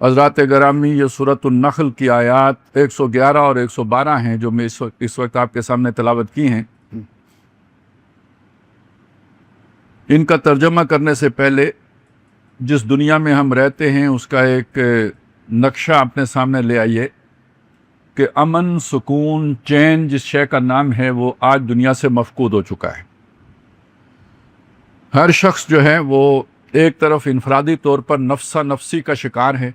حضرات گرامی، یہ سورۃ النحل کی آیات 111 اور 112 ہیں جو میں اس وقت آپ کے سامنے تلاوت کی ہیں۔ ان کا ترجمہ کرنے سے پہلے جس دنیا میں ہم رہتے ہیں اس کا ایک نقشہ اپنے سامنے لے آئیے کہ امن، سکون، چین جس شے کا نام ہے وہ آج دنیا سے مفقود ہو چکا ہے۔ ہر شخص جو ہے وہ ایک طرف انفرادی طور پر نفسا نفسی کا شکار ہے۔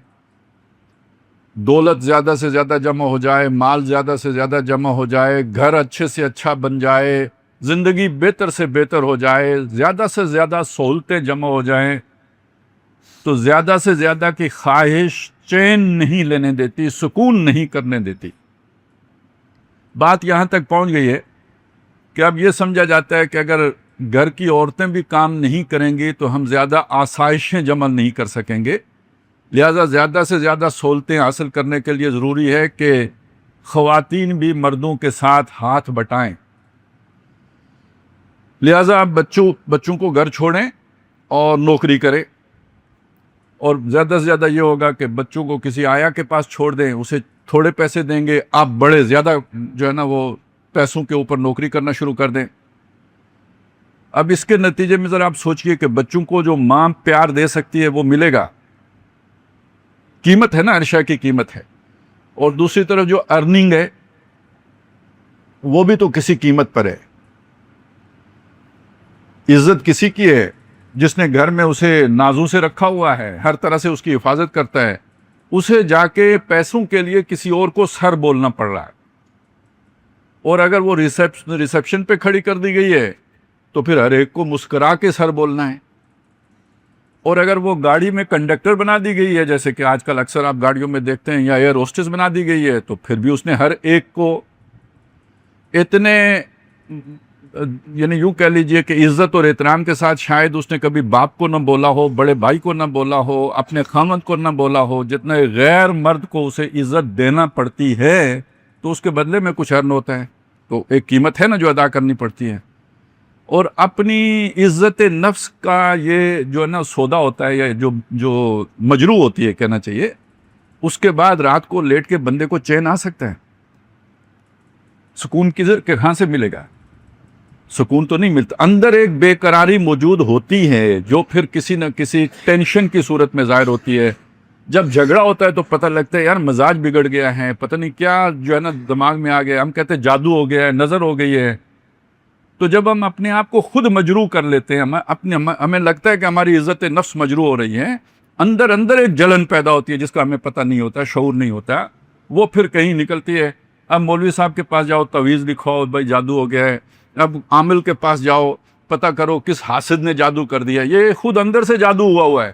دولت زیادہ سے زیادہ جمع ہو جائے، مال زیادہ سے زیادہ جمع ہو جائے، گھر اچھے سے اچھا بن جائے، زندگی بہتر سے بہتر ہو جائے، زیادہ سے زیادہ سہولتیں جمع ہو جائیں، تو زیادہ سے زیادہ کی خواہش چین نہیں لینے دیتی، سکون نہیں کرنے دیتی۔ بات یہاں تک پہنچ گئی ہے کہ اب یہ سمجھا جاتا ہے کہ اگر گھر کی عورتیں بھی کام نہیں کریں گی تو ہم زیادہ آسائشیں جمع نہیں کر سکیں گے، لہذا زیادہ سے زیادہ سہولتیں حاصل کرنے کے لیے ضروری ہے کہ خواتین بھی مردوں کے ساتھ ہاتھ بٹائیں۔ لہذا آپ بچوں کو گھر چھوڑیں اور نوکری کریں، اور زیادہ سے زیادہ یہ ہوگا کہ بچوں کو کسی آیا کے پاس چھوڑ دیں، اسے تھوڑے پیسے دیں گے، آپ بڑے زیادہ جو ہے نا وہ پیسوں کے اوپر نوکری کرنا شروع کر دیں۔ اب اس کے نتیجے میں ذرا آپ سوچئے کہ بچوں کو جو ماں پیار دے سکتی ہے وہ ملے گا؟ قیمت ہے نا، ہر شے کی قیمت ہے۔ اور دوسری طرف جو ارننگ ہے وہ بھی تو کسی قیمت پر ہے۔ عزت کسی کی ہے جس نے گھر میں اسے نازوں سے رکھا ہوا ہے، ہر طرح سے اس کی حفاظت کرتا ہے، اسے جا کے پیسوں کے لیے کسی اور کو سر بولنا پڑ رہا ہے۔ اور اگر وہ ریسیپشن پہ کھڑی کر دی گئی ہے تو پھر ہر ایک کو مسکرا کے سر بولنا ہے۔ اور اگر وہ گاڑی میں کنڈکٹر بنا دی گئی ہے، جیسے کہ آج کل اکثر آپ گاڑیوں میں دیکھتے ہیں، یا ایئر ہوسٹس بنا دی گئی ہے، تو پھر بھی اس نے ہر ایک کو اتنے یعنی یوں کہہ لیجئے کہ عزت اور احترام کے ساتھ شاید اس نے کبھی باپ کو نہ بولا ہو، بڑے بھائی کو نہ بولا ہو، اپنے خاوند کو نہ بولا ہو، جتنا غیر مرد کو اسے عزت دینا پڑتی ہے تو اس کے بدلے میں کچھ ارن ہوتا ہے، تو ایک قیمت ہے نا جو ادا کرنی پڑتی ہے۔ اور اپنی عزت نفس کا یہ جو ہے نا سودا ہوتا ہے، یا جو مجروح ہوتی ہے کہنا چاہیے، اس کے بعد رات کو لیٹ کے بندے کو چین آ سکتا ہے؟ سکون کہاں سے ملے گا؟ سکون تو نہیں ملتا، اندر ایک بے قراری موجود ہوتی ہے جو پھر کسی نہ کسی ٹینشن کی صورت میں ظاہر ہوتی ہے۔ جب جھگڑا ہوتا ہے تو پتہ لگتا ہے یار مزاج بگڑ گیا ہے، پتہ نہیں کیا جو ہے نا دماغ میں آ گیا، ہم کہتے ہیں جادو ہو گیا ہے، نظر ہو گئی ہے۔ تو جب ہم اپنے آپ کو خود مجروح کر لیتے ہیں، ہمیں لگتا ہے کہ ہماری عزت نفس مجروح ہو رہی ہے، اندر ایک جلن پیدا ہوتی ہے جس کا ہمیں پتہ نہیں ہوتا، شعور نہیں ہوتا، وہ پھر کہیں نکلتی ہے۔ اب مولوی صاحب کے پاس جاؤ، تعویذ لکھواؤ، بھائی جادو ہو گیا ہے۔ اب عامل کے پاس جاؤ، پتہ کرو کس حاسد نے جادو کر دیا۔ یہ خود اندر سے جادو ہوا ہے۔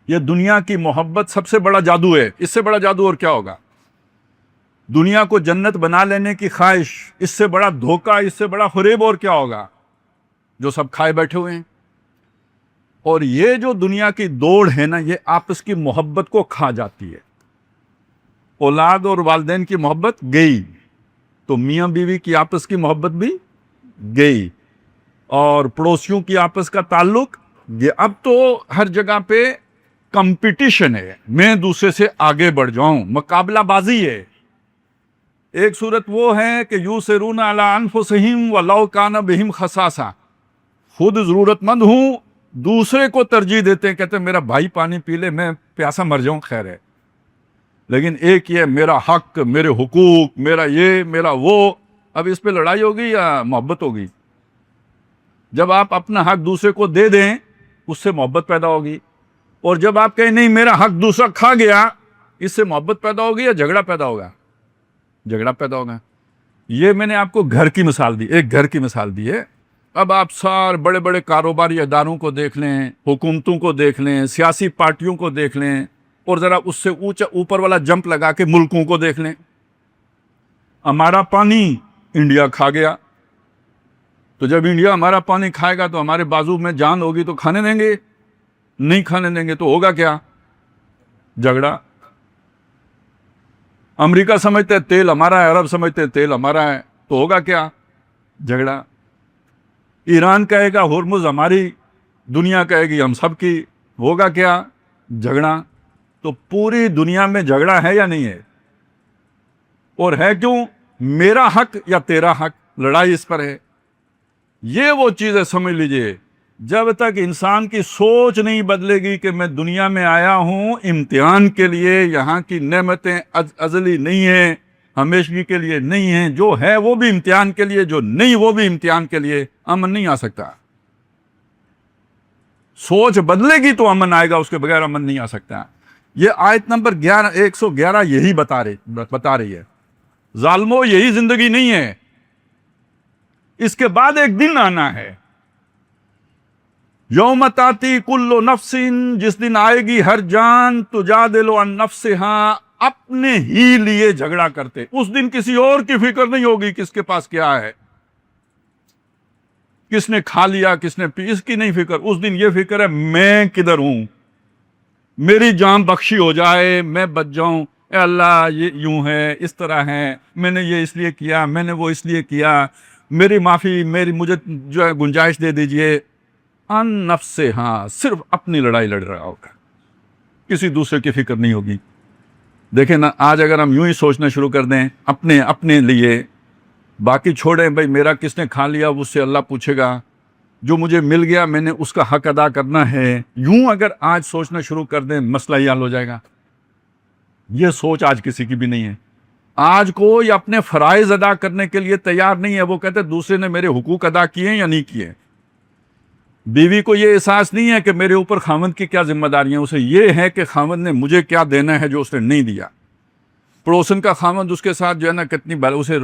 یہ دنیا کی محبت سب سے بڑا جادو ہے، اس سے بڑا جادو اور کیا ہوگا؟ دنیا کو جنت بنا لینے کی خواہش، اس سے بڑا دھوکہ، اس سے بڑا فریب اور کیا ہوگا جو سب کھائے بیٹھے ہوئے ہیں۔ اور یہ جو دنیا کی دوڑ ہے نا، یہ آپس کی محبت کو کھا جاتی ہے۔ اولاد اور والدین کی محبت گئی تو میاں بیوی کی آپس کی محبت بھی گئی، اور پڑوسیوں کی آپس کا تعلق یہ اب تو ہر جگہ پہ کمپٹیشن ہے، میں دوسرے سے آگے بڑھ جاؤں، مقابلہ بازی ہے۔ ایک صورت وہ ہے کہ یؤثرون علی انفسہم ولو کان بہم خصاصہ، خود ضرورت مند ہوں، دوسرے کو ترجیح دیتے ہیں، کہتے ہیں میرا بھائی پانی پی لے، میں پیاسا مر جاؤں خیر ہے، لیکن ایک یہ میرا حق، میرے حقوق، میرا یہ میرا وہ۔ اب اس پہ لڑائی ہوگی یا محبت ہوگی؟ جب آپ اپنا حق دوسرے کو دے دیں اس سے محبت پیدا ہوگی، اور جب آپ کہیں نہیں میرا حق دوسرا کھا گیا، اس سے محبت پیدا ہوگی یا جھگڑا پیدا ہوگا؟ جھگڑا پیدا ہوگا۔ یہ میں نے آپ کو گھر کی مثال دی، ایک گھر کی مثال دی ہے۔ اب آپ سارے بڑے بڑے کاروباری اداروں کو دیکھ لیں، حکومتوں کو دیکھ لیں، سیاسی پارٹیوں کو دیکھ لیں، اور ذرا اس سے اوپر والا جمپ لگا کے ملکوں کو دیکھ لیں۔ ہمارا پانی انڈیا کھا گیا، تو جب انڈیا ہمارا پانی کھائے گا تو ہمارے بازو میں جان ہوگی تو کھانے دیں گے؟ نہیں کھانے دیں گے تو ہوگا کیا؟ جھگڑا۔ امریکہ سمجھتے ہیں تیل ہمارا ہے، عرب سمجھتے ہیں تیل ہمارا ہے، تو ہوگا کیا؟ جھگڑا۔ ایران کہے گا ہرمز ہماری، دنیا کہے گی ہم سب کی، ہوگا کیا؟ جھگڑا۔ تو پوری دنیا میں جھگڑا ہے یا نہیں ہے؟ اور ہے کیوں؟ میرا حق یا تیرا حق، لڑائی اس پر ہے۔ یہ وہ چیزیں سمجھ لیجئے، جب تک انسان کی سوچ نہیں بدلے گی کہ میں دنیا میں آیا ہوں امتحان کے لیے، یہاں کی نعمتیں ازلی نہیں ہیں، ہمیشگی کے لیے نہیں ہیں، جو ہے وہ بھی امتحان کے لیے، جو نہیں وہ بھی امتحان کے لیے، امن نہیں آ سکتا۔ سوچ بدلے گی تو امن آئے گا، اس کے بغیر امن نہیں آ سکتا۔ یہ آیت نمبر 111 یہی بتا رہی ہے۔ ظالمو، یہی زندگی نہیں ہے، اس کے بعد ایک دن آنا ہے۔ یوم تاتی کل نفس، جس دن آئے گی ہر جان، تجادل عن نفسہا، اپنے ہی لیے جھگڑا کرتے۔ اس دن کسی اور کی فکر نہیں ہوگی کس کے پاس کیا ہے، کس نے کھا لیا، کس نے پی، اس کی نہیں فکر۔ اس دن یہ فکر ہے میں کدھر ہوں، میری جان بخشی ہو جائے، میں بچ جاؤں۔ اے اللہ، یہ یوں ہے، اس طرح ہے، میں نے یہ اس لیے کیا، میں نے وہ اس لیے کیا، میری معافی، مجھے جو ہے گنجائش دے دیجئے۔ ان نفس سے، ہاں، صرف اپنی لڑائی لڑ رہا ہوگا، کسی دوسرے کی فکر نہیں ہوگی۔ دیکھیں نا، آج اگر ہم یوں ہی سوچنا شروع کر دیں اپنے لیے، باقی چھوڑیں، بھائی میرا کس نے کھا لیا اس سے اللہ پوچھے گا، جو مجھے مل گیا میں نے اس کا حق ادا کرنا ہے، یوں اگر آج سوچنا شروع کر دیں، مسئلہ ہی حل ہو جائے گا۔ یہ سوچ آج کسی کی بھی نہیں ہے۔ آج کوئی اپنے فرائض ادا کرنے کے لیے تیار نہیں ہے، وہ کہتے دوسرے نے میرے حقوق ادا کیے ہیں یا نہیں کیے۔ بیوی کو یہ احساس نہیں ہے کہ میرے اوپر خاوند کی کیا ذمہ داریاں، اسے یہ ہے کہ خاوند نے مجھے کیا دینا ہے جو اس نے نہیں دیا۔ پڑوسن کا خاوند اس کے ساتھ جو ہے نا کتنی بار اسے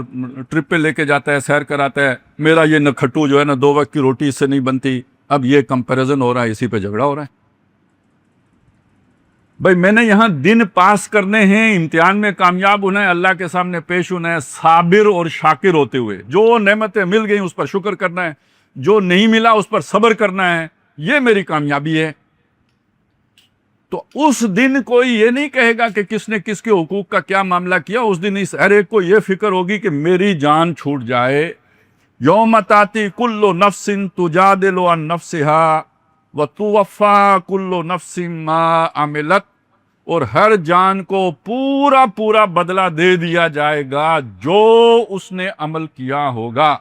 ٹرپ پہ لے کے جاتا ہے، سیر کراتا ہے، میرا یہ نکھٹو جو ہے نا 2 وقت کی روٹی اس سے نہیں بنتی۔ اب یہ کمپیریزن ہو رہا ہے، اسی پہ جھگڑا ہو رہا ہے۔ بھائی میں نے یہاں دن پاس کرنے ہیں، امتحان میں کامیاب ہونا ہے، اللہ کے سامنے پیش ہونا ہے، صابر اور شاکر ہوتے ہوئے۔ جو نعمتیں مل گئیں اس پر شکر کرنا ہے، جو نہیں ملا اس پر صبر کرنا ہے، یہ میری کامیابی ہے۔ تو اس دن کوئی یہ نہیں کہے گا کہ کس نے کس کے حقوق کا کیا معاملہ کیا۔ اس دن اس ہر ایک کو یہ فکر ہوگی کہ میری جان چھوٹ جائے۔ یوم تاتی کل نفس تجادل عن نفسہا وتوفی کل نفس ما عملت، اور ہر جان کو پورا بدلہ دے دیا جائے گا جو اس نے عمل کیا ہوگا۔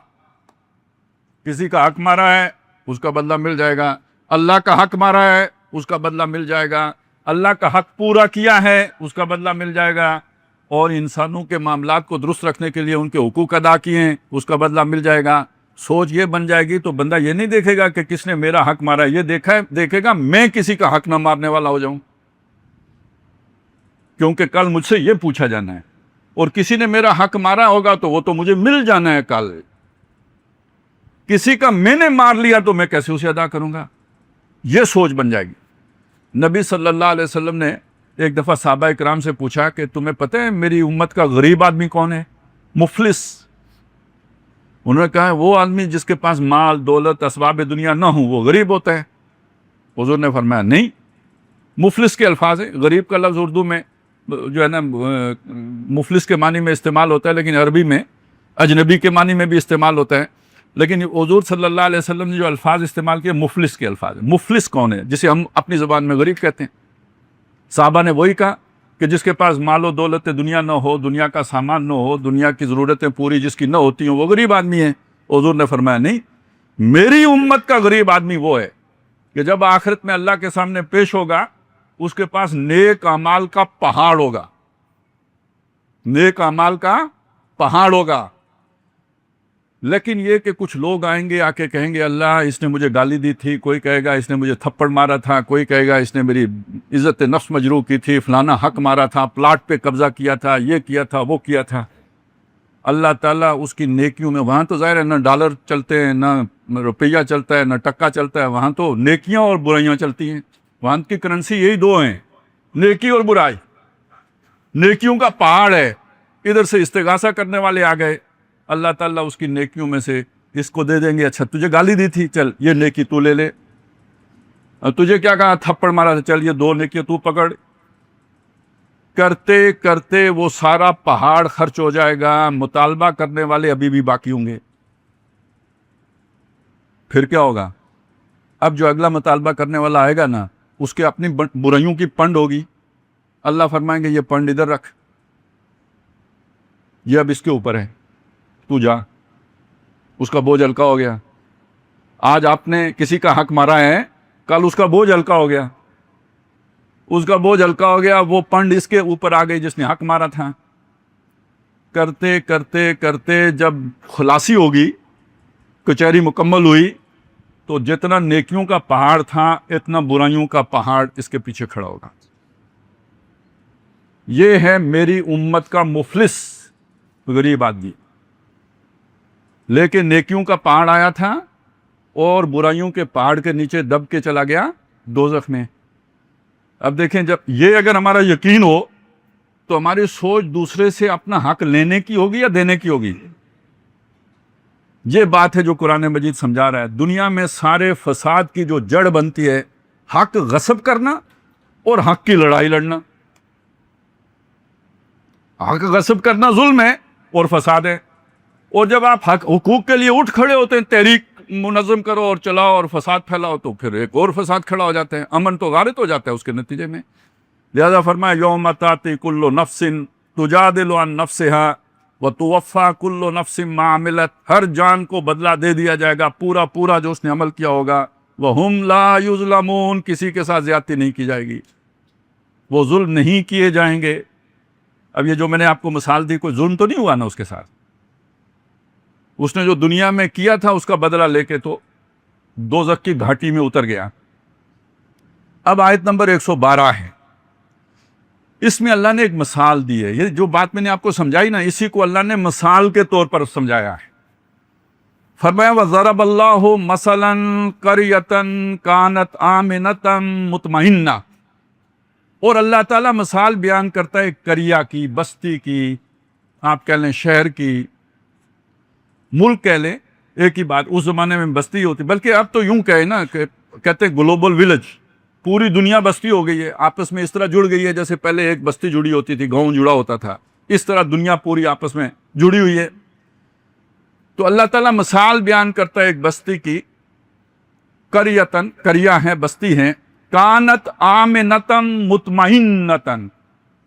کسی کا حق مارا ہے اس کا بدلہ مل جائے گا، اللہ کا حق مارا ہے اس کا بدلہ مل جائے گا، اللہ کا حق پورا کیا ہے اس کا بدلہ مل جائے گا، اور انسانوں کے معاملات کو درست رکھنے کے لیے ان کے حقوق ادا کیے ہیں اس کا بدلہ مل جائے گا۔ سوچ یہ بن جائے گی تو بندہ یہ نہیں دیکھے گا کہ کس نے میرا حق مارا ہے، یہ دیکھے گا میں کسی کا حق نہ مارنے والا ہو جاؤں، کیونکہ کل مجھ سے یہ پوچھا جانا ہے، اور کسی نے میرا حق مارا ہوگا تو وہ تو مجھے مل جانا ہے کل۔ کسی کا میں نے مار لیا تو میں کیسے اسے ادا کروں گا؟ یہ سوچ بن جائے گی۔ نبی صلی اللہ علیہ وسلم نے ایک دفعہ صحابہ اکرام سے پوچھا کہ تمہیں پتہ ہے میری امت کا غریب آدمی کون ہے، مفلس؟ انہوں نے کہا وہ آدمی جس کے پاس مال دولت اسباب دنیا نہ ہوں وہ غریب ہوتا ہے۔ حضور نے فرمایا نہیں، مفلس کے الفاظ ہیں۔ غریب کا لفظ اردو میں جو ہے نا مفلس کے معنی میں استعمال ہوتا ہے، لیکن عربی میں اجنبی کے معنی میں بھی استعمال ہوتا ہے۔ لیکن حضور صلی اللہ علیہ وسلم نے جو الفاظ استعمال کیے مفلس کے الفاظ ہیں۔ مفلس کون ہے؟ جسے ہم اپنی زبان میں غریب کہتے ہیں۔ صحابہ نے وہی کہا کہ جس کے پاس مال و دولت دنیا نہ ہو، دنیا کا سامان نہ ہو، دنیا کی ضرورتیں پوری جس کی نہ ہوتی ہوں، وہ غریب آدمی ہے۔ حضور نے فرمایا نہیں، میری امت کا غریب آدمی وہ ہے کہ جب آخرت میں اللہ کے سامنے پیش ہوگا اس کے پاس نیک اعمال کا پہاڑ ہوگا، نیک اعمال کا پہاڑ ہوگا۔ لیکن یہ کہ کچھ لوگ آئیں گے آ کے کہیں گے اللہ اس نے مجھے گالی دی تھی، کوئی کہے گا اس نے مجھے تھپڑ مارا تھا، کوئی کہے گا اس نے میری عزت نفس مجروح کی تھی، فلانا حق مارا تھا، پلاٹ پہ قبضہ کیا تھا، یہ کیا تھا، وہ کیا تھا۔ اللہ تعالیٰ اس کی نیکیوں میں، وہاں تو ظاہر ہے نہ ڈالر چلتے ہیں، نہ روپیہ چلتا ہے، نہ ٹکا چلتا ہے، وہاں تو نیکیاں اور برائیاں چلتی ہیں۔ وہاں کی کرنسی یہی دو ہیں، نیکی اور برائی۔ نیکیوں کا پہاڑ ہے، ادھر سے استغاثہ کرنے والے آ گئے، اللہ تعالیٰ اس کی نیکیوں میں سے اس کو دے دیں گے، اچھا تجھے گالی دی تھی چل یہ نیکی تو لے لے، اور تجھے کیا کہا تھپڑ مارا تھا چل یہ 2 نیکیاں تو پکڑ۔ کرتے کرتے وہ سارا پہاڑ خرچ ہو جائے گا، مطالبہ کرنے والے ابھی بھی باقی ہوں گے۔ پھر کیا ہوگا؟ اب جو اگلا مطالبہ کرنے والا آئے گا نا، اس کے اپنی برائیوں کی پنڈ ہوگی، اللہ فرمائیں گے یہ پنڈ ادھر رکھ، یہ اب اس کے اوپر ہے، تو جا، اس کا بوجھ ہلکا ہو گیا۔ آج آپ نے کسی کا حق مارا ہے، کل اس کا بوجھ ہلکا ہو گیا، اس کا بوجھ ہلکا ہو گیا، وہ پنڈ اس کے اوپر آ گئی جس نے حق مارا تھا۔ کرتے کرتے کرتے جب خلاصی ہوگی، کچہری مکمل ہوئی، تو جتنا نیکیوں کا پہاڑ تھا اتنا برائیوں کا پہاڑ اس کے پیچھے کھڑا ہوگا۔ یہ ہے میری امت کا مفلس غریب آدمی، لیکن نیکیوں کا پہاڑ آیا تھا اور برائیوں کے پہاڑ کے نیچے دب کے چلا گیا دوزخ میں۔ اب دیکھیں، جب یہ اگر ہمارا یقین ہو تو ہماری سوچ دوسرے سے اپنا حق لینے کی ہوگی یا دینے کی ہوگی؟ یہ بات ہے جو قرآن مجید سمجھا رہا ہے۔ دنیا میں سارے فساد کی جو جڑ بنتی ہے حق غصب کرنا اور حق کی لڑائی لڑنا۔ حق غصب کرنا ظلم ہے اور فساد ہے، اور جب آپ حقوق کے لیے اٹھ کھڑے ہوتے ہیں، تحریک منظم کرو اور چلاؤ اور فساد پھیلاؤ، تو پھر ایک اور فساد کھڑا ہو جاتا ہے، امن تو غارت ہو جاتا ہے اس کے نتیجے میں۔ لہذا فرمایا یوم تاتی کل نفس تجادل عن نفسها وتوفی کل نفس ما عملت، ہر جان کو بدلہ دے دیا جائے گا پورا پورا جو اس نے عمل کیا ہوگا۔ وہم لا یظلمون، کسی کے ساتھ زیادتی نہیں کی جائے گی، وہ ظلم نہیں کیے جائیں گے۔ اب یہ جو میں نے آپ کو مثال دی، کوئی ظلم تو نہیں ہوا نا اس کے ساتھ؟ اس نے جو دنیا میں کیا تھا اس کا بدلہ لے کے تو دوزخ کی گھاٹی میں اتر گیا۔ اب آیت نمبر 112 ہے، اس میں اللہ نے ایک مثال دی ہے۔ یہ جو بات میں نے آپ کو سمجھائی نا، اسی کو اللہ نے مثال کے طور پر سمجھایا ہے۔ فرمایا وَضَرَبَ اللَّهُ مَثَلًا قَرْيَةً كَانَتْ آمِنَةً مُطْمَئِنَّةً، اور اللہ تعالیٰ مثال بیان کرتا ہے ایک قریہ کی، بستی کی، آپ کہہ لیں شہر کی، ملک کہہ لیں، ایک ہی بات۔ اس زمانے میں بستی ہوتی، بلکہ اب تو یوں کہے نا کہ کہتے ہیں گلوبل ولیج، پوری دنیا بستی ہو گئی ہے، آپس میں اس طرح جڑ گئی ہے جیسے پہلے ایک بستی جڑی ہوتی تھی، گاؤں جڑا ہوتا تھا، اس طرح دنیا پوری آپس میں جڑی ہوئی ہے۔ تو اللہ تعالیٰ مثال بیان کرتا ہے ایک بستی کی، قریۃً، قریہ ہیں، بستی ہیں، کانت آمنۃً مطمئنۃً،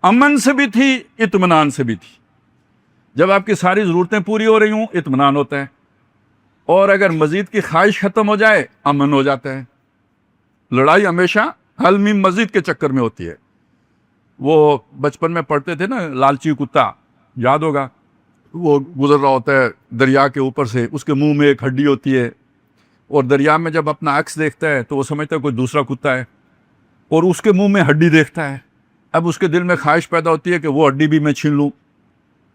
امن سے بھی تھی، اطمینان سے بھی تھی۔ جب آپ کی ساری ضرورتیں پوری ہو رہی ہوں اطمینان ہوتا ہے، اور اگر مزید کی خواہش ختم ہو جائے امن ہو جاتا ہے۔ لڑائی ہمیشہ حل میم مزید کے چکر میں ہوتی ہے۔ وہ بچپن میں پڑھتے تھے نا، لالچی کتا، یاد ہوگا، وہ گزر رہا ہوتا ہے دریا کے اوپر سے، اس کے منہ میں ایک ہڈی ہوتی ہے، اور دریا میں جب اپنا عکس دیکھتا ہے تو وہ سمجھتا ہے کوئی دوسرا کتا ہے، اور اس کے منہ میں ہڈی دیکھتا ہے۔ اب اس کے دل میں خواہش پیدا ہوتی ہے کہ وہ ہڈی بھی میں چھین لوں،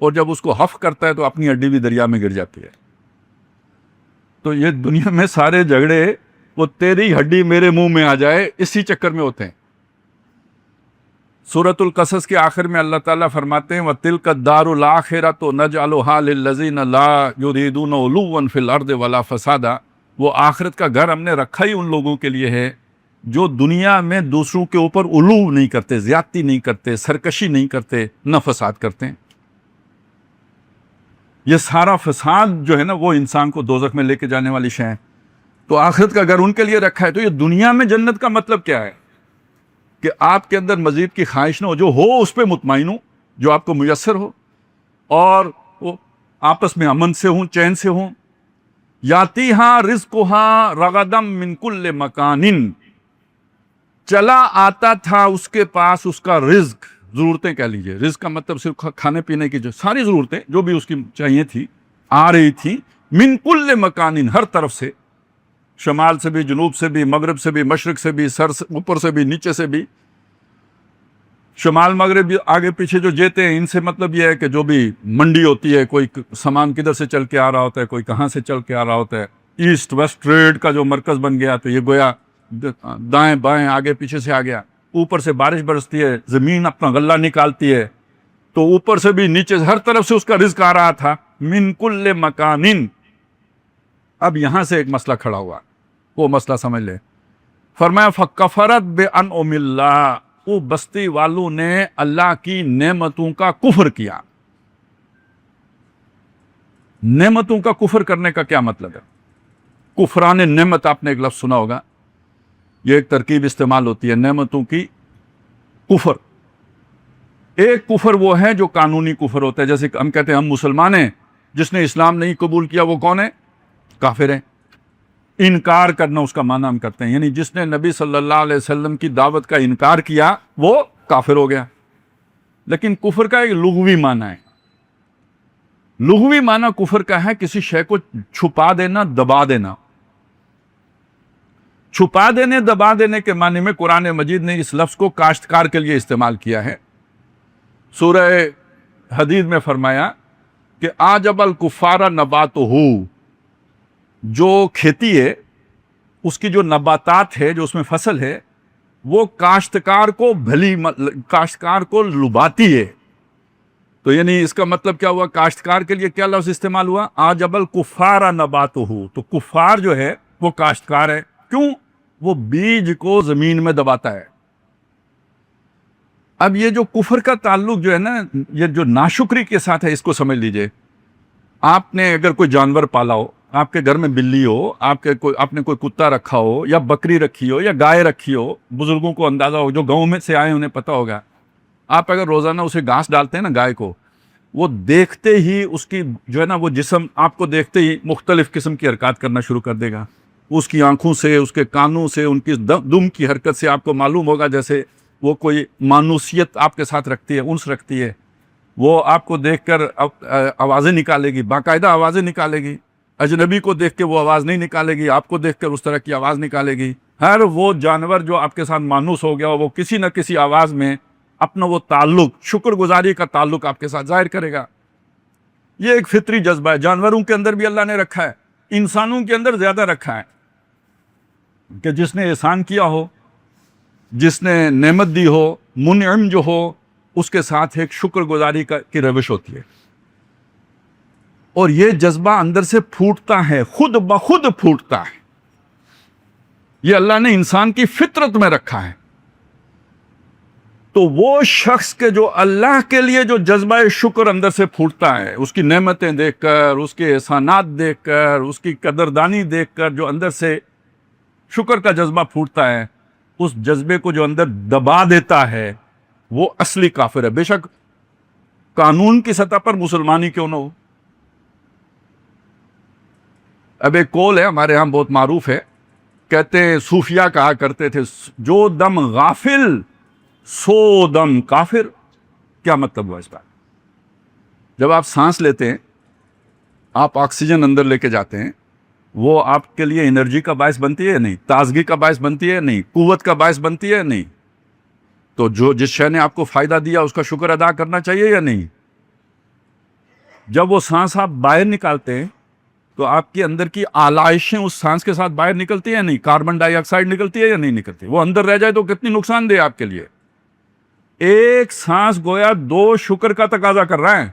اور جب اس کو حف کرتا ہے تو اپنی ہڈی بھی دریا میں گر جاتی ہے۔ تو یہ دنیا میں سارے جھگڑے، وہ تیری ہڈی میرے منہ میں آ جائے، اسی چکر میں ہوتے ہیں۔ سورۃ القصص کے آخر میں اللہ تعالیٰ فرماتے ہیں وَتِلْكَ الدَّارُ الْآخِرَةُ نَجْعَلُهَا لِلَّذِينَ لَا يُرِيدُونَ عُلُوًّا فِي الْأَرْضِ وَلَا فَسَادًا، وہ آخرت کا گھر ہم نے رکھا ہی ان لوگوں کے لیے ہے جو دنیا میں دوسروں کے اوپر علو نہیں کرتے، زیادتی نہیں کرتے، سرکشی نہیں کرتے، نہ فساد کرتے ہیں۔ یہ سارا فساد جو ہے نا وہ انسان کو دوزخ میں لے کے جانے والی شے ہے۔ تو آخرت کا گھر ان کے لیے رکھا ہے۔ تو یہ دنیا میں جنت کا مطلب کیا ہے؟ کہ آپ کے اندر مزید کی خواہش نہ ہو، جو ہو اس پہ مطمئن ہو، جو آپ کو میسر ہو، اور وہ آپس میں امن سے ہوں، چین سے ہوں۔ یاتیہا رزقہا رغدم من کل مکان، چلا آتا تھا اس کے پاس اس کا رزق، ضرورتیں کہہ لیجئے، رزق کا مطلب صرف کھانے پینے کی، جو ساری ضرورتیں جو بھی اس کی چاہیے تھی آ رہی تھی، من کل مکان، ہر طرف سے، شمال سے بھی، جنوب سے بھی، مغرب سے بھی، مشرق سے بھی، سر سے، اوپر سے بھی، نیچے سے بھی۔ شمال مغرب آگے پیچھے جو جیتے ہیں، ان سے مطلب یہ ہے کہ جو بھی منڈی ہوتی ہے، کوئی سامان کدھر سے چل کے آ رہا ہوتا ہے، کوئی کہاں سے چل کے آ رہا ہوتا ہے، ایسٹ ویسٹ ٹریڈ کا جو مرکز بن گیا، تو یہ گویا دائیں بائیں آگے پیچھے سے آ گیا۔ اوپر سے بارش برستی ہے، زمین اپنا غلہ نکالتی ہے، تو اوپر سے بھی نیچے سے ہر طرف سے اس کا رزق آ رہا تھا، من کل مکان۔ اب یہاں سے ایک مسئلہ کھڑا ہوا، وہ مسئلہ سمجھ لے۔ فرمایا فَكَفَرَتْ بِأَنْعُمِ اللَّهِ، وہ بستی والوں نے اللہ کی نعمتوں کا کفر کیا۔ نعمتوں کا کفر کرنے کا کیا مطلب ہے؟ کفران نعمت، آپ نے ایک لفظ سنا ہوگا، یہ ایک ترکیب استعمال ہوتی ہے، نعمتوں کی کفر۔ ایک کفر وہ ہے جو قانونی کفر ہوتا ہے، جیسے ہم کہتے ہیں ہم مسلمان ہیں، جس نے اسلام نہیں قبول کیا وہ کون ہے؟ کافر ہے۔ انکار کرنا اس کا معنی ہم کرتے ہیں، یعنی جس نے نبی صلی اللہ علیہ وسلم کی دعوت کا انکار کیا وہ کافر ہو گیا۔ لیکن کفر کا ایک لغوی معنی ہے، لغوی معنی کفر کا ہے کسی شے کو چھپا دینا، دبا دینا۔ چھپا دینے، دبا دینے کے معنی میں قرآن مجید نے اس لفظ کو کاشتکار کے لیے استعمال کیا ہے۔ سورہ حدید میں فرمایا کہ اعجب الکفار نباتہ، جو کھیتی ہے اس کی جو نباتات ہے، جو اس میں فصل ہے، وہ کاشتکار کو کاشتکار کو لباتی ہے۔ تو یعنی اس کا مطلب کیا ہوا؟ کاشتکار کے لیے کیا لفظ استعمال ہوا؟ اعجب الکفار نباتہ، تو کفار جو ہے وہ کاشتکار ہے۔ کیوں؟ وہ بیج کو زمین میں دباتا ہے۔ اب یہ جو کفر کا تعلق جو ہے نا، یہ جو ناشکری کے ساتھ ہے، اس کو سمجھ لیجئے۔ آپ نے اگر کوئی جانور پالا ہو، آپ کے گھر میں بلی ہو، آپ نے کوئی کتا رکھا ہو، یا بکری رکھی ہو، یا گائے رکھی ہو، بزرگوں کو اندازہ ہو، جو گاؤں میں سے آئے انہیں پتہ ہوگا، آپ اگر روزانہ اسے گھاس ڈالتے ہیں نا گائے کو، وہ دیکھتے ہی اس کی جو ہے نا وہ جسم آپ کو دیکھتے ہی مختلف قسم کی حرکات کرنا شروع کر دے گا۔ اس کی آنکھوں سے، اس کے کانوں سے، ان کی دم کی حرکت سے آپ کو معلوم ہوگا جیسے وہ کوئی مانوسیت آپ کے ساتھ رکھتی ہے، انس رکھتی ہے۔ وہ آپ کو دیکھ کر آوازیں نکالے گی، باقاعدہ آوازیں نکالے گی۔ اجنبی کو دیکھ کے وہ آواز نہیں نکالے گی، آپ کو دیکھ کر اس طرح کی آواز نکالے گی۔ ہر وہ جانور جو آپ کے ساتھ مانوس ہو گیا وہ کسی نہ کسی آواز میں اپنا وہ تعلق، شکر گزاری کا تعلق آپ کے ساتھ ظاہر کرے گا۔ یہ ایک فطری جذبہ ہے، جانوروں کے اندر بھی اللہ نے رکھا ہے، انسانوں کے اندر زیادہ رکھا ہے کہ جس نے احسان کیا ہو، جس نے نعمت دی ہو، منعم جو ہو، اس کے ساتھ ایک شکر گزاری کی روش ہوتی ہے، اور یہ جذبہ اندر سے پھوٹتا ہے، خود بخود پھوٹتا ہے۔ یہ اللہ نے انسان کی فطرت میں رکھا ہے۔ تو وہ شخص کے جو اللہ کے لیے جو جذبہ شکر اندر سے پھوٹتا ہے، اس کی نعمتیں دیکھ کر، اس کے احسانات دیکھ کر، اس کی قدردانی دیکھ کر جو اندر سے شکر کا جذبہ پھوٹتا ہے، اس جذبے کو جو اندر دبا دیتا ہے وہ اصلی کافر ہے، بے شک قانون کی سطح پر مسلمانی کیوں نہ ہو۔ اب ایک قول ہے ہمارے ہاں بہت معروف ہے، کہتے ہیں صوفیہ کہا کرتے تھے، جو دم غافل سو دم کافر۔ کیا مطلب ہوا اس بات؟ جب آپ سانس لیتے ہیں، آپ آکسیجن اندر لے کے جاتے ہیں، وہ آپ کے لیے انرجی کا باعث بنتی ہے یا نہیں؟ تازگی کا باعث بنتی ہے یا نہیں؟ قوت کا باعث بنتی ہے یا نہیں؟ تو جس شے نے آپ کو فائدہ دیا اس کا شکر ادا کرنا چاہیے یا نہیں؟ جب وہ سانس آپ باہر نکالتے ہیں تو آپ کے اندر کی آلائشیں اس سانس کے ساتھ باہر نکلتی ہیں یا نہیں؟ کاربن ڈائی آکسائڈ نکلتی ہے یا نہیں نکلتی؟ وہ اندر رہ جائے تو کتنی نقصان دہ آپ کے لیے۔ ایک سانس گویا دو شکر کا تقاضا کر رہا ہے،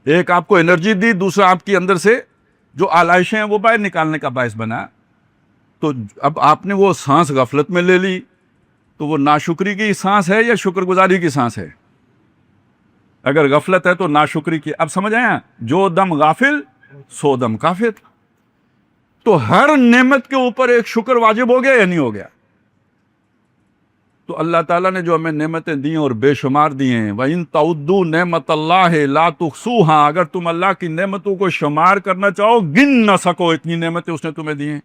ایک آپ کو انرجی دی، دوسرا آپ کی اندر سے جو آلائشیں ہیں وہ باہر نکالنے کا باعث بنا۔ تو اب آپ نے وہ سانس غفلت میں لے لی، تو وہ ناشکری کی سانس ہے یا شکر گزاری کی سانس ہے؟ اگر غفلت ہے تو ناشکری کی۔ اب سمجھ آیا؟ جو دم غافل سو دم کافر۔ تو ہر نعمت کے اوپر ایک شکر واجب ہو گیا یا نہیں ہو گیا؟ تو اللہ تعالیٰ نے جو ہمیں نعمتیں دی ہیں اور بے شمار دی ہیں، وَإِن تَعُدُّوا نِعْمَتَ اللَّهِ لَا تُحْصُوهَا، اگر تم اللہ کی نعمتوں کو شمار کرنا چاہو گن نہ سکو، اتنی نعمتیں اس نے تمہیں دی ہیں۔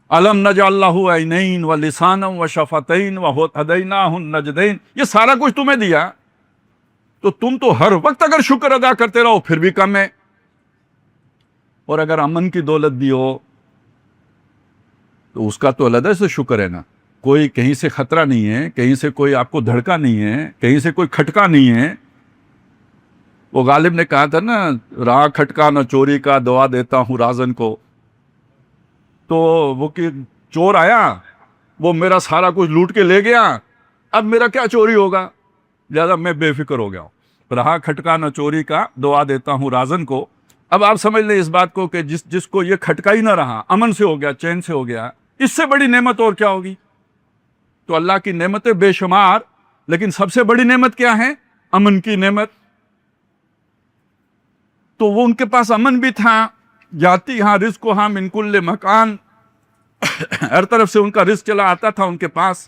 أَلَمْ نَجْعَلْ لَهُ عَيْنَيْنِ وَلِسَانًا وَشَفَتَيْنِ وَهَدَيْنَاهُ النَّجْدَيْنِ، یہ سارا کچھ تمہیں دیا، تو تم تو ہر وقت اگر شکر ادا کرتے رہو پھر بھی کم ہے۔ اور اگر امن کی دولت دی ہو تو اس کا تو علیحدہ سے شکر ہے نا، کوئی کہیں سے خطرہ نہیں ہے، کہیں سے کوئی آپ کو دھڑکا نہیں ہے، کہیں سے کوئی کھٹکا نہیں ہے۔ وہ غالب نے کہا تھا نا، رہا کھٹکا نہ چوری کا، دعا دیتا ہوں رازن کو۔ تو وہ کہ چور آیا، وہ میرا سارا کچھ لوٹ کے لے گیا، اب میرا کیا چوری ہوگا، لہذا میں بے فکر ہو گیا ہوں۔ رہا کھٹکا نہ چوری کا، دعا دیتا ہوں رازن کو۔ اب آپ سمجھ لیں اس بات کو کہ جس کو یہ کھٹکا ہی نہ رہا، امن سے ہو گیا، چین سے ہو گیا، اس سے بڑی نعمت اور کیا ہوگی؟ تو اللہ کی نعمتیں بے شمار، لیکن سب سے بڑی نعمت کیا ہے؟ امن کی نعمت۔ تو وہ ان کے پاس امن بھی تھا، جاتی ہاں رزق ہاں من کل مکان، ہر طرف سے ان کا رزق چلا آتا تھا ان کے پاس۔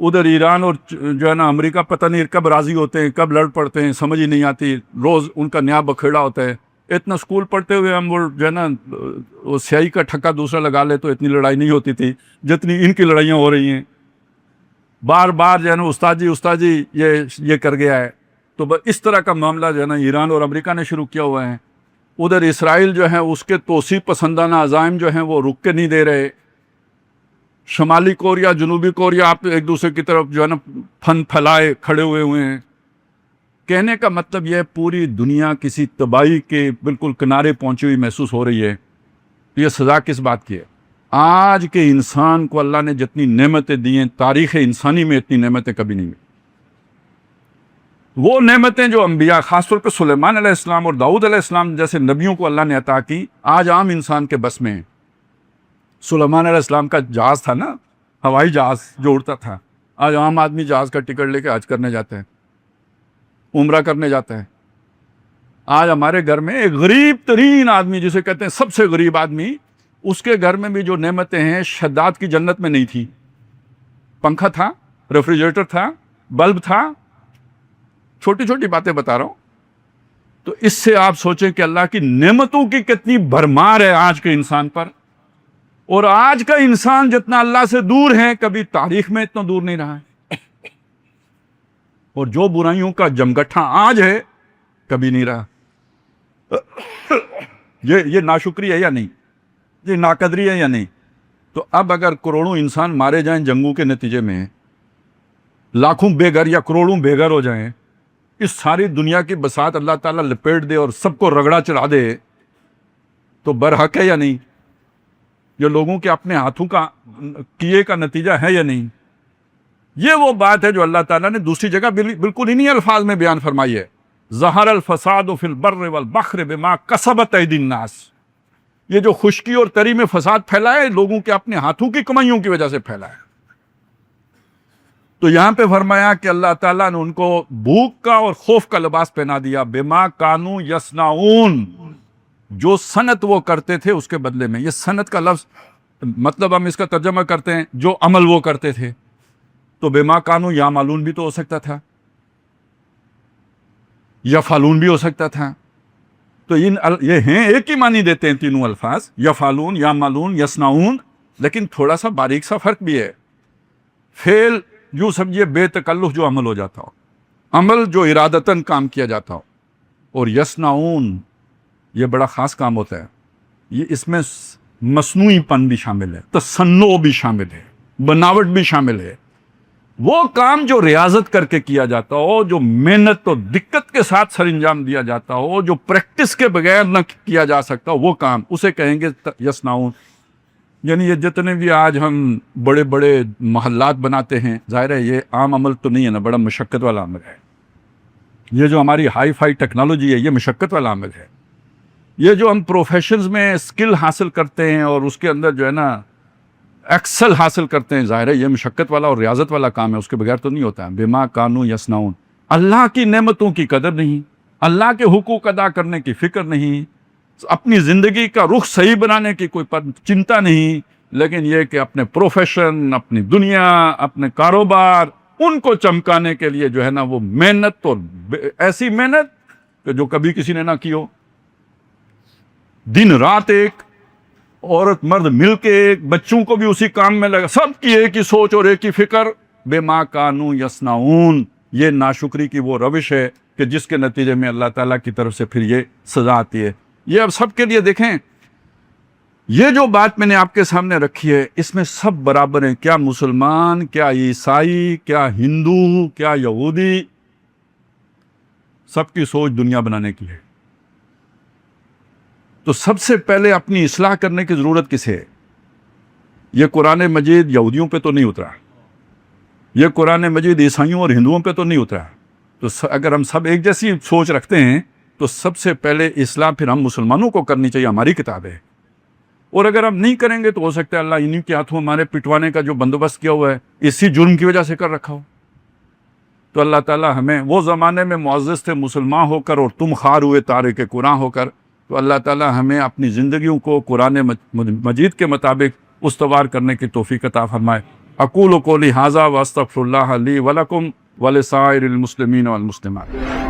ادھر ایران اور جو ہے نا امریکہ پتہ نہیں کب راضی ہوتے ہیں، کب لڑ پڑتے ہیں، سمجھ ہی نہیں آتی، روز ان کا نیا بکھیڑا ہوتا ہے۔ اتنا اسکول پڑھتے ہوئے ہم وہ جو ہے نا وہ سیاہی کا ٹھکا دوسرا لگا لے تو اتنی لڑائی نہیں ہوتی تھی جتنی ان کی لڑائیاں ہو رہی ہیں۔ بار بار جو ہے نا استاد جی یہ کر گیا ہے۔ تو اس طرح کا معاملہ جو ہے نا ایران اور امریکہ نے شروع کیا ہوا ہے۔ ادھر اسرائیل جو ہے اس کے توسیع پسندانہ عزائم جو ہیں وہ رک کے نہیں دے رہے۔ شمالی کوریا، جنوبی کوریا آپ ایک دوسرے کی طرف جو ہے نا پھن پھیلائے کھڑے ہوئے ہیں۔ کہنے کا مطلب یہ پوری دنیا کسی تباہی کے بالکل کنارے پہنچی ہوئی محسوس ہو رہی ہے۔ یہ سزا کس بات کی ہے؟ آج کے انسان کو اللہ نے جتنی نعمتیں دی ہیں، تاریخ انسانی میں اتنی نعمتیں کبھی نہیں ملی۔ وہ نعمتیں جو انبیاء، خاص طور پہ سلیمان علیہ السلام اور داؤد علیہ السلام جیسے نبیوں کو اللہ نے عطا کی، آج عام انسان کے بس میں ہیں۔ سلیمان علیہ السلام کا جہاز تھا نا، ہوائی جہاز جو اڑتا تھا، آج عام آدمی جہاز کا ٹکٹ لے کے حج کرنے جاتے ہیں، عمرہ کرنے جاتا ہے۔ آج ہمارے گھر میں ایک غریب ترین آدمی جسے کہتے ہیں سب سے غریب آدمی، اس کے گھر میں بھی جو نعمتیں ہیں شداد کی جنت میں نہیں تھی۔ پنکھا تھا، ریفریجریٹر تھا، بلب تھا، چھوٹی چھوٹی باتیں بتا رہا ہوں۔ تو اس سے آپ سوچیں کہ اللہ کی نعمتوں کی کتنی بھرمار ہے آج کے انسان پر۔ اور آج کا انسان جتنا اللہ سے دور ہے کبھی تاریخ میں اتنا دور نہیں رہا ہے، اور جو برائیوں کا جمگٹھا آج ہے کبھی نہیں رہا۔ یہ ناشکری ہے یا نہیں؟ یہ ناقدری ہے یا نہیں؟ تو اب اگر کروڑوں انسان مارے جائیں جنگوں کے نتیجے میں، لاکھوں بے گھر یا کروڑوں بے گھر ہو جائیں، اس ساری دنیا کی بساط اللہ تعالیٰ لپیٹ دے اور سب کو رگڑا چڑھا دے، تو برحق ہے یا نہیں؟ یہ لوگوں کے اپنے ہاتھوں کا کیے کا نتیجہ ہے یا نہیں؟ یہ وہ بات ہے جو اللہ تعالیٰ نے دوسری جگہ بالکل انہی الفاظ میں بیان فرمائی ہے۔ ظہر الفساد فی البر والبحر بما کسبت ایدی الناس۔ یہ جو خشکی اور تری میں فساد پھیلا ہے، لوگوں کے اپنے ہاتھوں کی کمائیوں کی وجہ سے پھیلا ہے۔ تو یہاں پہ فرمایا کہ اللہ تعالیٰ نے ان کو بھوک کا اور خوف کا لباس پہنا دیا، بما کانوا یصنعون، جو صنعت وہ کرتے تھے اس کے بدلے میں۔ یہ صنعت کا لفظ مطلب ہم اس کا ترجمہ کرتے ہیں جو عمل وہ کرتے تھے، تو بما کانوا یعملون بھی تو ہو سکتا تھا، یفعلون بھی ہو سکتا تھا۔ تو یہ ہیں ایک ہی معنی دیتے ہیں تینوں الفاظ، یفعلون، یعملون، یصنعون، لیکن تھوڑا سا باریک سا فرق بھی ہے۔ فعل یوں سمجھیے بے تکلف جو عمل ہو جاتا ہو، عمل جو ارادتاً کام کیا جاتا ہو، اور یصنعون یہ بڑا خاص کام ہوتا ہے۔ یہ اس میں مصنوعی پن بھی شامل ہے، تصنع بھی شامل ہے، بناوٹ بھی شامل ہے۔ وہ کام جو ریاضت کر کے کیا جاتا ہو، جو محنت و دقت کے ساتھ سر انجام دیا جاتا ہو، جو پریکٹس کے بغیر نہ کیا جا سکتا ہو، وہ کام اسے کہیں گے یصنعون۔ یعنی یہ جتنے بھی آج ہم بڑے بڑے محلات بناتے ہیں، ظاہر ہے یہ عام عمل تو نہیں ہے نا، بڑا مشقت والا عمل ہے۔ یہ جو ہماری ہائی فائی ٹیکنالوجی ہے یہ مشقت والا عمل ہے۔ یہ جو ہم پروفیشنز میں اسکل حاصل کرتے ہیں اور اس کے اندر جو ہے نا ایکسل حاصل کرتے ہیں، ظاہر ہے یہ مشقت والا اور ریاضت والا کام ہے، اس کے بغیر تو نہیں ہوتا ہے۔ بما کانوا یصنعون، اللہ کی نعمتوں کی قدر نہیں، اللہ کے حقوق ادا کرنے کی فکر نہیں، اپنی زندگی کا رخ صحیح بنانے کی کوئی چنتا نہیں، لیکن یہ کہ اپنے پروفیشن، اپنی دنیا، اپنے کاروبار، ان کو چمکانے کے لیے جو ہے نا وہ محنت، اور ایسی محنت کہ جو کبھی کسی نے نہ کی ہو۔ دن رات ایک، عورت مرد مل کے ایک، بچوں کو بھی اسی کام میں لگا، سب کی ایک ہی سوچ اور ایک ہی فکر، بما کانوا یصنعون۔ یہ ناشکری کی وہ روش ہے کہ جس کے نتیجے میں اللہ تعالیٰ کی طرف سے پھر یہ سزا آتی ہے۔ یہ اب سب کے لیے دیکھیں، یہ جو بات میں نے آپ کے سامنے رکھی ہے اس میں سب برابر ہیں، کیا مسلمان، کیا عیسائی، کیا ہندو، کیا یہودی، سب کی سوچ دنیا بنانے کی ہے۔ تو سب سے پہلے اپنی اصلاح کرنے کی ضرورت کسے ہے؟ یہ قرآن مجید یہودیوں پہ تو نہیں اترا، یہ قرآن مجید عیسائیوں اور ہندوؤں پہ تو نہیں اترا۔ تو اگر ہم سب ایک جیسی سوچ رکھتے ہیں تو سب سے پہلے اصلاح پھر ہم مسلمانوں کو کرنی چاہیے، ہماری کتاب ہے۔ اور اگر ہم نہیں کریں گے تو ہو سکتا ہے اللہ انہیں کے ہاتھوں ہمارے پٹوانے کا جو بندوبست کیا ہوا ہے اسی جرم کی وجہ سے کر رکھا ہو۔ تو اللہ تعالیٰ ہمیں، وہ زمانے میں معزز تھے مسلمان ہو کر اور تم خوار ہوئے تارک قرآن ہو کر، تو اللہ تعالیٰ ہمیں اپنی زندگیوں کو قرآن مجید کے مطابق استوار کرنے کی توفیق عطا فرمائے۔ اقول قولی ھذا واستغفر اللہ لی ولکم ولسائر المسلمین والمسلمات.